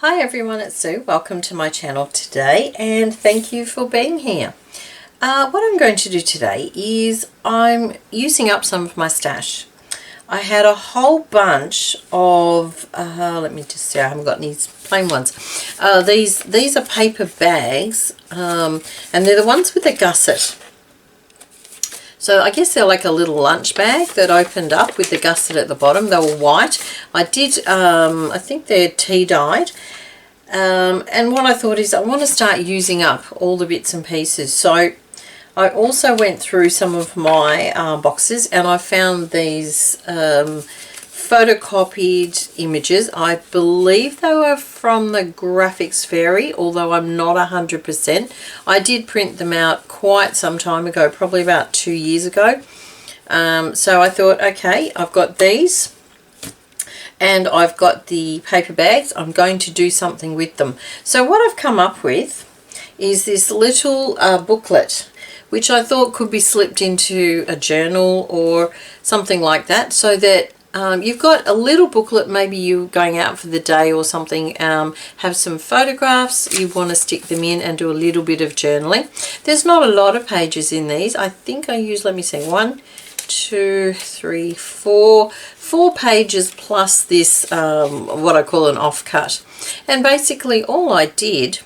Hi everyone, it's Sue. Welcome to my channel today and thank you for being here. What I'm going to do today is I'm using up some of my stash. I had a whole bunch of, let me just see, I haven't got these plain ones. These are paper bags and they're the ones with the gusset. So I guess they're like a little lunch bag that opened up with the gusset at the bottom. They were white. I think they're tea dyed. And what I thought is I want to start using up all the bits and pieces. So I also went through some of my boxes and I found these photocopied images. I believe they were from the Graphics Fairy, although I'm not 100%. I did print them out quite some time ago, probably about 2 years ago. So I thought, okay, I've got these and I've got the paper bags. I'm going to do something with them. So what I've come up with is this little booklet, which I thought could be slipped into a journal or something like that, so that you've got a little booklet, maybe you're going out for the day or something, have some photographs, you want to stick them in and do a little bit of journaling. There's not a lot of pages in these. I think I use, let me see, 1, 2, 3, 4 pages plus this, what I call an offcut. And basically all I did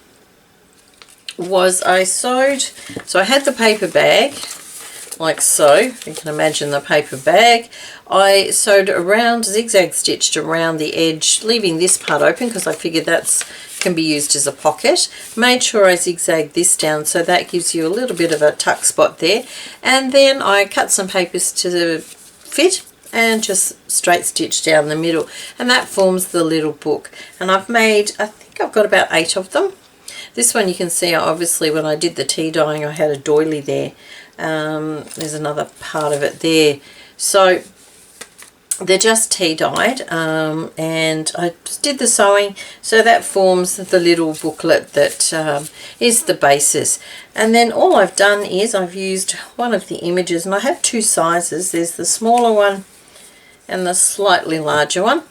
was I sewed, so I had the paper bag like so, you can imagine the paper bag. I sewed around, zigzag stitched around the edge, leaving this part open because I figured that can be used as a pocket. Made sure I zigzagged this down so that gives you a little bit of a tuck spot there. And then I cut some papers to fit and just straight stitch down the middle, and that forms the little book. And I've made, I think I've got about 8 of them. This one you can see, obviously when I did the tea dyeing I had a doily there. There's another part of it there. So they're just tea dyed, and I just did the sewing, so that forms the little booklet that is the basis. And then all I've done is I've used one of the images, and I have 2 sizes. There's the smaller one and the slightly larger one.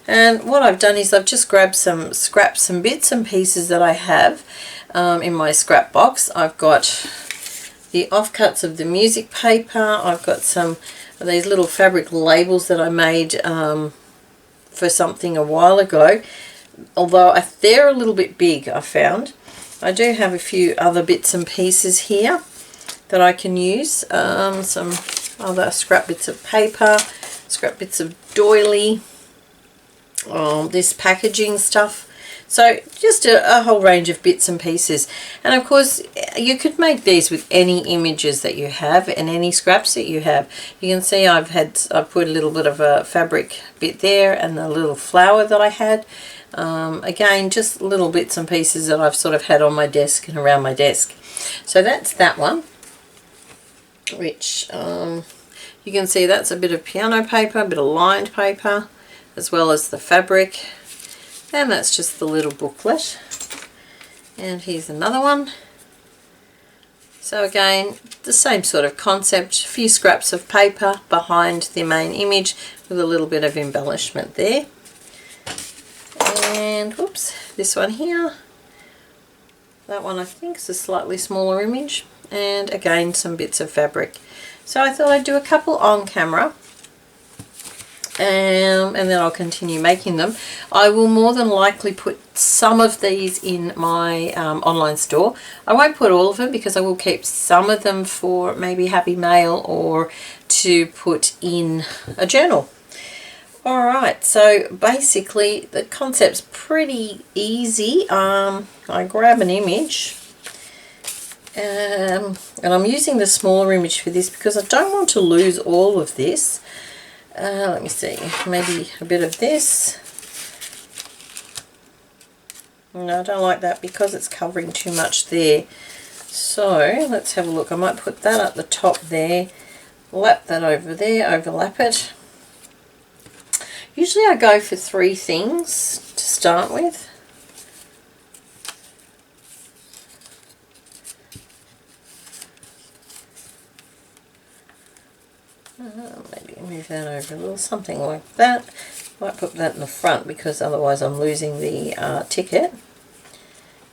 And what I've done is I've just grabbed some scraps, some bits and pieces that I have in my scrap box. I've got the offcuts of the music paper. I've got some of these little fabric labels that I made for something a while ago, although they're a little bit big, I found. I do have a few other bits and pieces here that I can use. Some other scrap bits of paper, scrap bits of doily, this packaging stuff. So just a whole range of bits and pieces. And of course you could make these with any images that you have and any scraps that you have. You can see I've put a little bit of a fabric bit there and a little flower that I had. Again, just little bits and pieces that I've sort of had on my desk and around my desk. So that's that one, which you can see that's a bit of piano paper, a bit of lined paper, as well as the fabric. And that's just the little booklet. And here's another one. So again, the same sort of concept, a few scraps of paper behind the main image with a little bit of embellishment there. And whoops, this one here. That one I think is a slightly smaller image. And again, some bits of fabric. So I thought I'd do a couple on camera. And then I'll continue making them. I will more than likely put some of these in my online store. I won't put all of them because I will keep some of them for maybe Happy Mail or to put in a journal. Alright, so basically the concept's pretty easy. I grab an image and I'm using the smaller image for this because I don't want to lose all of this. Let me see, maybe a bit of this. No, I don't like that because it's covering too much there. So let's have a look. I might put that at the top there, lap that over there, overlap it. Usually I go for 3 things to start with. Maybe move that over a little, something like that. Might put that in the front because otherwise I'm losing the ticket.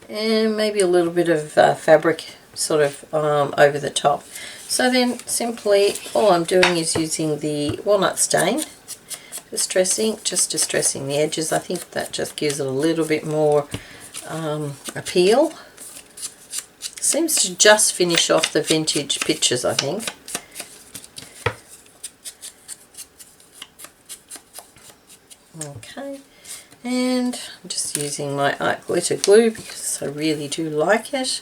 And maybe a little bit of fabric sort of over the top. So then simply all I'm doing is using the walnut stain, distressing the edges. I think that just gives it a little bit more appeal. Seems to just finish off the vintage pictures, I think. Okay, and I'm just using my art glitter glue because I really do like it.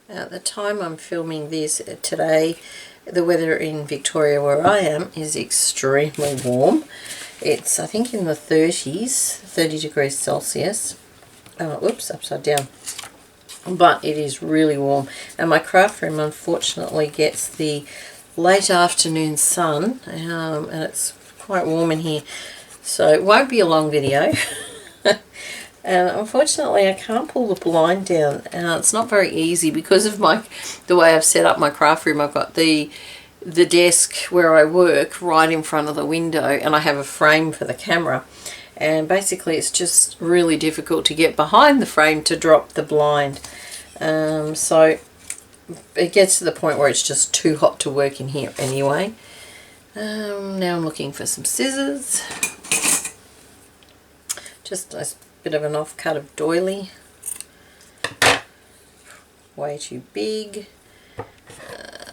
At the time I'm filming this today, the weather in Victoria where I am is extremely warm. It's, I think, in the 30s, 30 degrees Celsius. Oops, upside down. But it is really warm, and my craft room unfortunately gets the late afternoon sun, and it's quite warm in here, so it won't be a long video. And unfortunately I can't pull the blind down. It's not very easy because of the way I've set up my craft room. I've got the desk where I work right in front of the window, and I have a frame for the camera. And basically it's just really difficult to get behind the frame to drop the blind. So it gets to the point where it's just too hot to work in here anyway. Now I'm looking for some scissors. Just a bit of an offcut of doily. Way too big.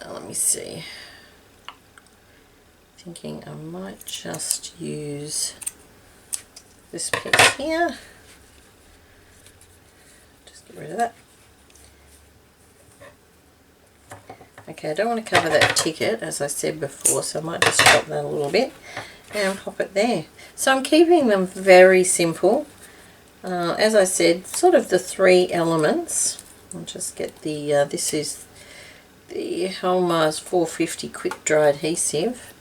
Let me see. Thinking I might just use this piece here. Just get rid of that. Okay, I don't want to cover that ticket as I said before, so I might just chop that a little bit and pop it there. So I'm keeping them very simple. As I said, sort of the three elements. I'll just get the, this is the Helmar's 450 quick dry adhesive,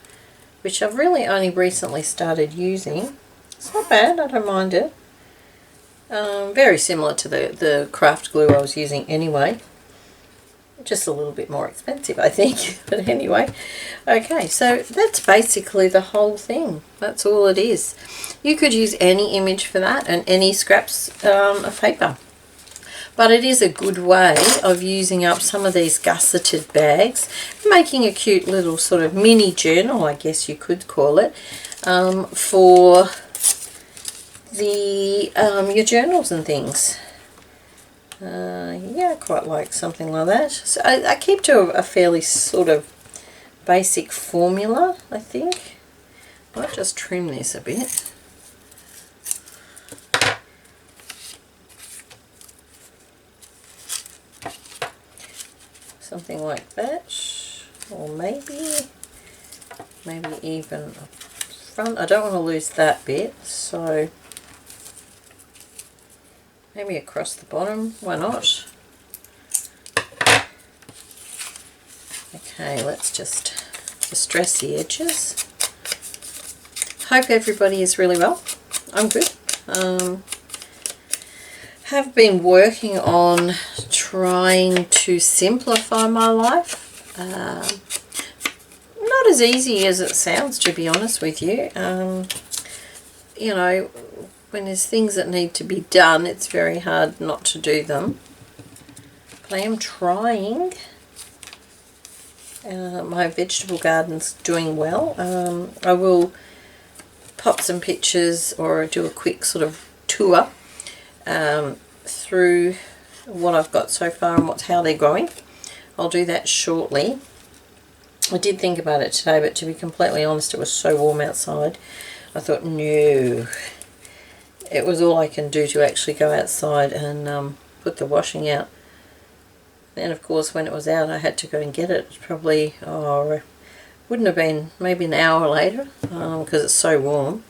which I've really only recently started using. It's not bad, I don't mind it. Very similar to the craft glue I was using anyway. Just a little bit more expensive, I think. But anyway, okay, so that's basically the whole thing. That's all it is. You could use any image for that and any scraps of paper. But it is a good way of using up some of these gusseted bags, making a cute little sort of mini journal, I guess you could call it, for the your journals and things. Yeah, I quite like something like that. So I keep to a fairly sort of basic formula, I think. I'll just trim this a bit. Something like that, or maybe even up front. I don't want to lose that bit, so maybe across the bottom, why not? Okay, let's just distress the edges. Hope everybody is really well. I'm good. Have been working on trying to simplify my life. Not as easy as it sounds, to be honest with you. You know, when there's things that need to be done, it's very hard not to do them. But I am trying. My vegetable garden's doing well. I will pop some pictures or do a quick sort of tour through what I've got so far and how they're growing. I'll do that shortly. I did think about it today, but to be completely honest, it was so warm outside. I thought, no. It was all I can do to actually go outside and put the washing out. And of course, when it was out, I had to go and get it. It's probably, wouldn't have been maybe an hour later because it's so warm.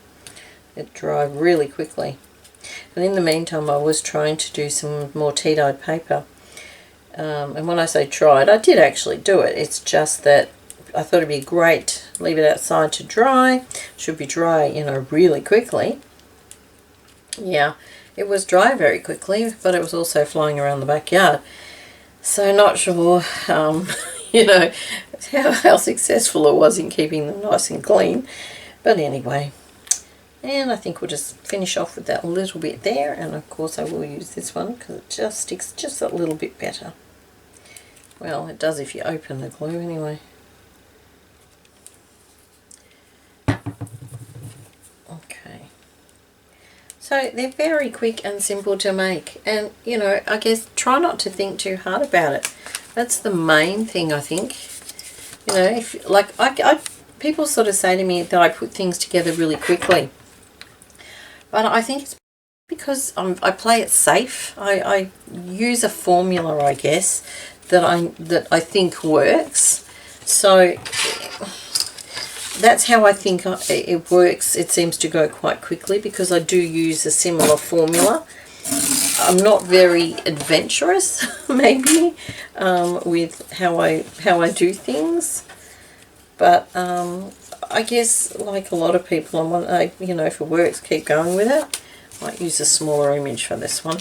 It dried really quickly. And in the meantime, I was trying to do some more tea-dyed paper. And when I say tried, I did actually do it. It's just that I thought it'd be great, leave it outside to dry. It should be dry, you know, really quickly. Yeah, it was dry very quickly, but it was also flying around the backyard. So not sure, you know, how successful it was in keeping them nice and clean. But anyway, and I think we'll just finish off with that little bit there. And of course I will use this one because it just sticks just a little bit better. Well, it does if you open the glue anyway. Okay. So they're very quick and simple to make, and you know, I guess try not to think too hard about it. That's the main thing, I think. You know, if like people sort of say to me that I put things together really quickly, but I think it's because I play it safe. I use a formula, I guess, that I think works. So that's how I think it works. It seems to go quite quickly because I do use a similar formula. I'm not very adventurous, maybe, with how I do things, but I guess like a lot of people, you know, if it works, keep going with it. I might use a smaller image for this one.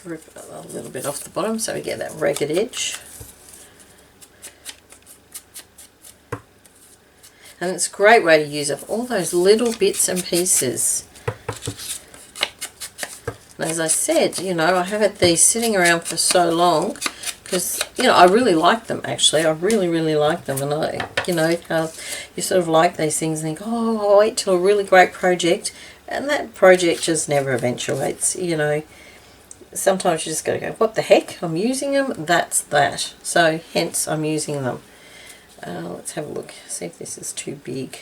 Rip a little bit off the bottom so we get that ragged edge. And it's a great way to use up all those little bits and pieces. And as I said, you know, I have had these sitting around for so long because, you know, I really like them actually. I really like them. And I, you know, you sort of like these things and think, oh, I'll wait till a really great project. And that project just never eventuates, you know. Sometimes you just got to go, what the heck, I'm using them, that's that. So hence I'm using them. Let's have a look, see if this is too big.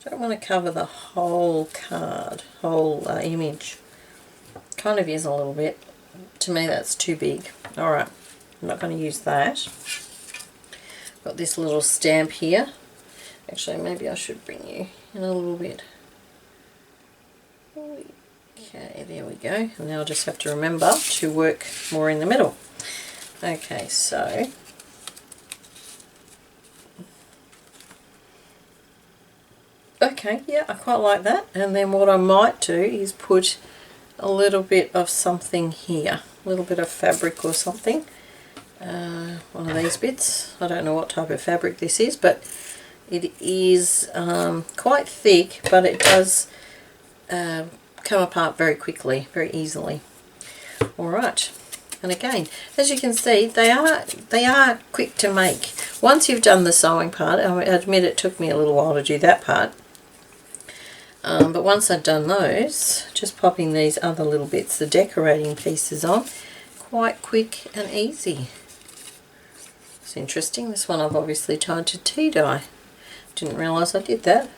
Don't want to cover the whole card, whole image. Kind of is a little bit. To me that's too big. Alright, I'm not going to use that. Got this little stamp here. Actually, maybe I should bring you in a little bit. Okay, there we go. And now I'll just have to remember to work more in the middle. Okay, so okay, yeah, I quite like that. And then what I might do is put a little bit of something here, a little bit of fabric or something. One of these bits. I don't know what type of fabric this is, but it is quite thick, but it does come apart very quickly, very easily. Alright, and again, as you can see, they are quick to make. Once you've done the sewing part, I admit it took me a little while to do that part, but once I've done those, just popping these other little bits, the decorating pieces on, quite quick and easy. It's interesting, this one I've obviously tied to tea dye. Didn't realise I did that.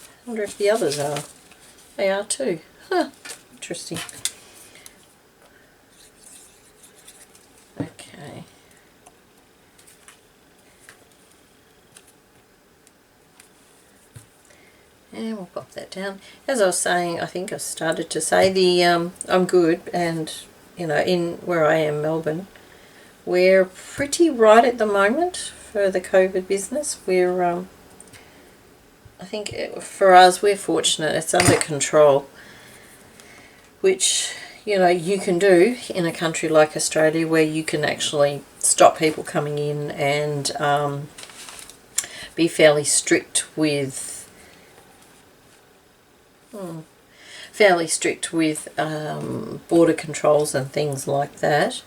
I wonder if the others are. They are too. Huh, interesting. Okay. And we'll pop that down. As I was saying, I think I started to say, I'm good, and you know, in where I am, Melbourne, we're pretty right at the moment for the COVID business. We're I think for us, we're fortunate. It's under control, which, you know, you can do in a country like Australia where you can actually stop people coming in and be fairly strict with border controls and things like that.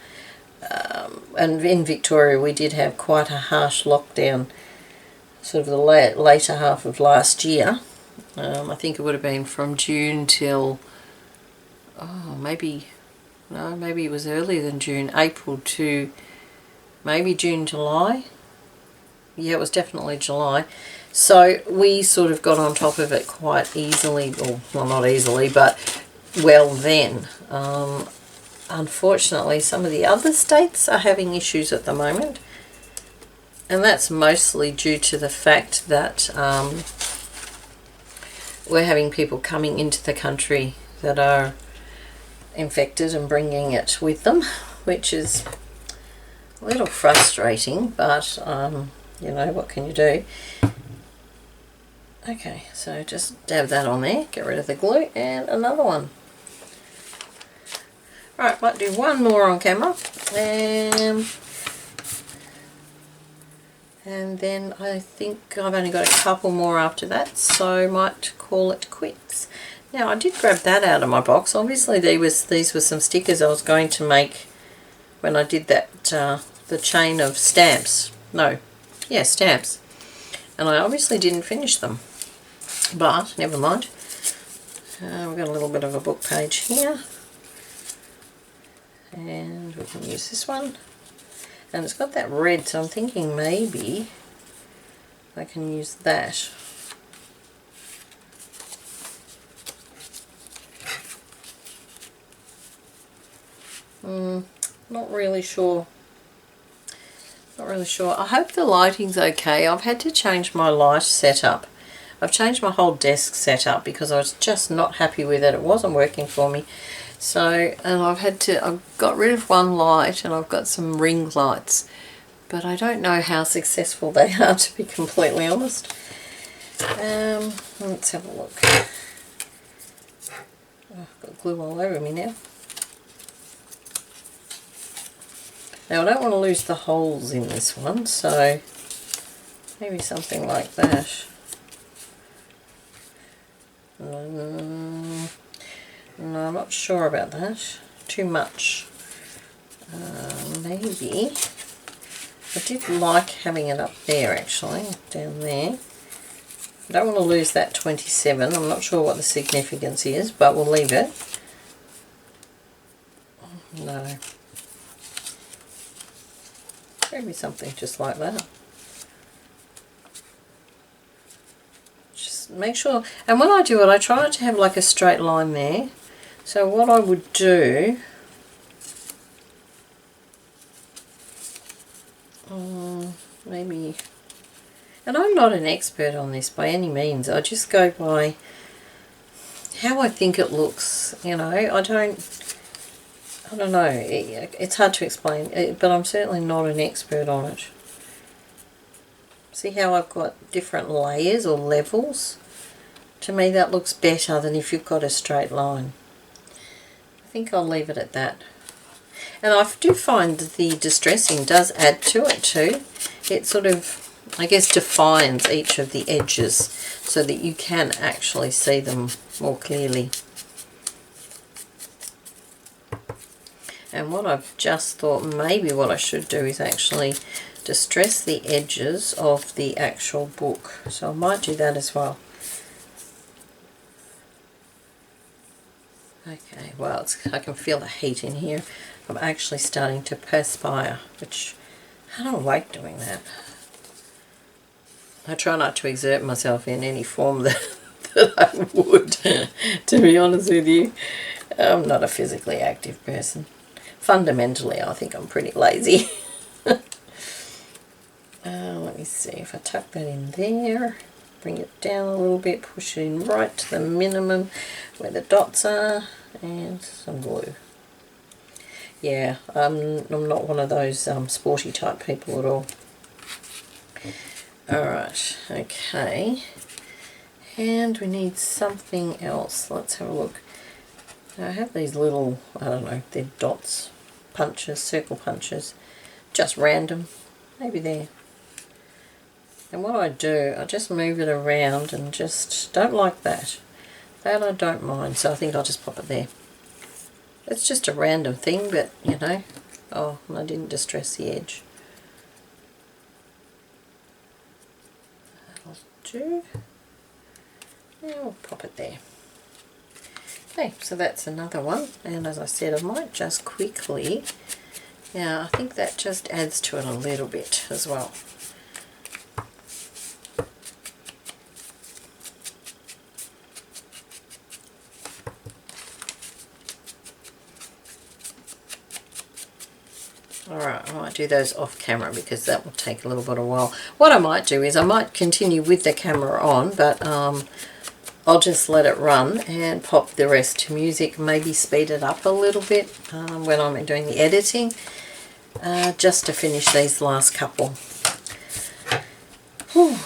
And in Victoria we did have quite a harsh lockdown, sort of the later half of last year. I think it would have been from June till, maybe it was earlier than June, April to maybe June, July. Yeah, it was definitely July. So we sort of got on top of it quite easily, or well, not easily, but well then. Unfortunately, some of the other states are having issues at the moment. And that's mostly due to the fact that we're having people coming into the country that are infected and bringing it with them, which is A little frustrating, but you know, what can you do? Okay, so just dab that on there, get rid of the glue, and another one. Alright, might do one more on camera, and then I think I've only got a couple more after that, so I might call it quits. Now, I did grab that out of my box. Obviously, these were some stickers I was going to make when I did that, the chain of stamps. No, yeah, stamps. And I obviously didn't finish them. But, never mind. We've got a little bit of a book page here. And we can use this one. And it's got that red, so I'm thinking maybe I can use that. Not really sure. Not really sure. I hope the lighting's okay. I've had to change my light setup. I've changed my whole desk setup because I was just not happy with it. It wasn't working for me. So, and I've got rid of one light and I've got some ring lights. But I don't know how successful they are, to be completely honest. Let's have a look. Oh, I've got glue all over me now. Now I don't want to lose the holes in this one, so maybe something like that. No, I'm not sure about that. Too much. Maybe. I did like having it up there, actually, down there. I don't want to lose that 27. I'm not sure what the significance is, but we'll leave it. No. Maybe something just like that. Just make sure, and when I do it, I try not to have like a straight line there. So what I would do, maybe, and I'm not an expert on this by any means, I just go by how I think it looks, you know. I don't know, it's hard to explain, but I'm certainly not an expert on it. See how I've got different layers or levels? To me that looks better than if you've got a straight line. I think I'll leave it at that. And I do find that the distressing does add to it too. It sort of, I guess, defines each of the edges so that you can actually see them more clearly. And what I've just thought maybe what I should do is actually distress the edges of the actual book. So I might do that as well. Okay, well, I can feel the heat in here. I'm actually starting to perspire, which I don't like doing that. I try not to exert myself in any form that I would, to be honest with you. I'm not a physically active person. Fundamentally, I think I'm pretty lazy. Let me see if I tuck that in there, bring it down a little bit, push it in right to the minimum where the dots are, and some glue. Yeah, I'm not one of those sporty type people at all. Alright, okay. And we need something else. Let's have a look. Now I have these little, I don't know, they're dots, punches, circle punches, just random, maybe there. And what I do, I just move it around and just don't like that. That I don't mind, so I think I'll just pop it there. It's just a random thing, but you know, oh, and I didn't distress the edge. That'll do. Yeah, we'll pop it there. Okay, so that's another one, and as I said, I might just quickly, yeah, I think that just adds to it a little bit as well. Alright, I might do those off camera because that will take a little bit of a while. What I might do is I might continue with the camera on, but I'll just let it run and pop the rest to music, maybe speed it up a little bit when I'm doing the editing. just to finish these last couple. Whew.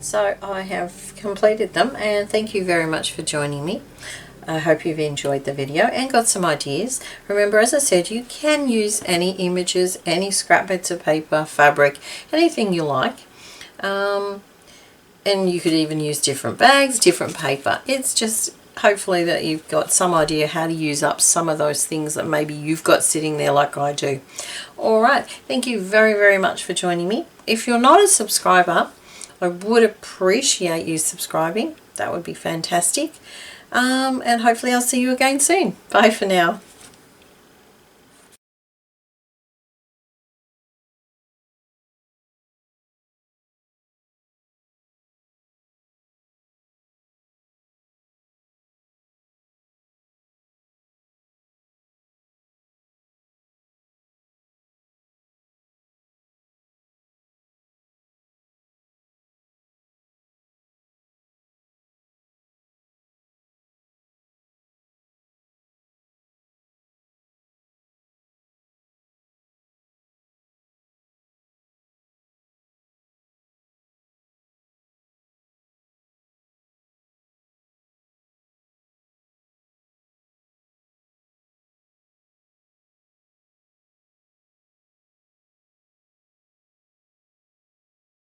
So I have completed them, and thank you very much for joining me. I hope you've enjoyed the video and got some ideas. Remember, as I said, you can use any images, any scrap bits of paper, fabric, anything you like. And you could even use different bags, different paper. It's just hopefully that you've got some idea how to use up some of those things that maybe you've got sitting there like I do. Alright, thank you very, very much for joining me. If you're not a subscriber, I would appreciate you subscribing. That would be fantastic. And hopefully I'll see you again soon. Bye for now.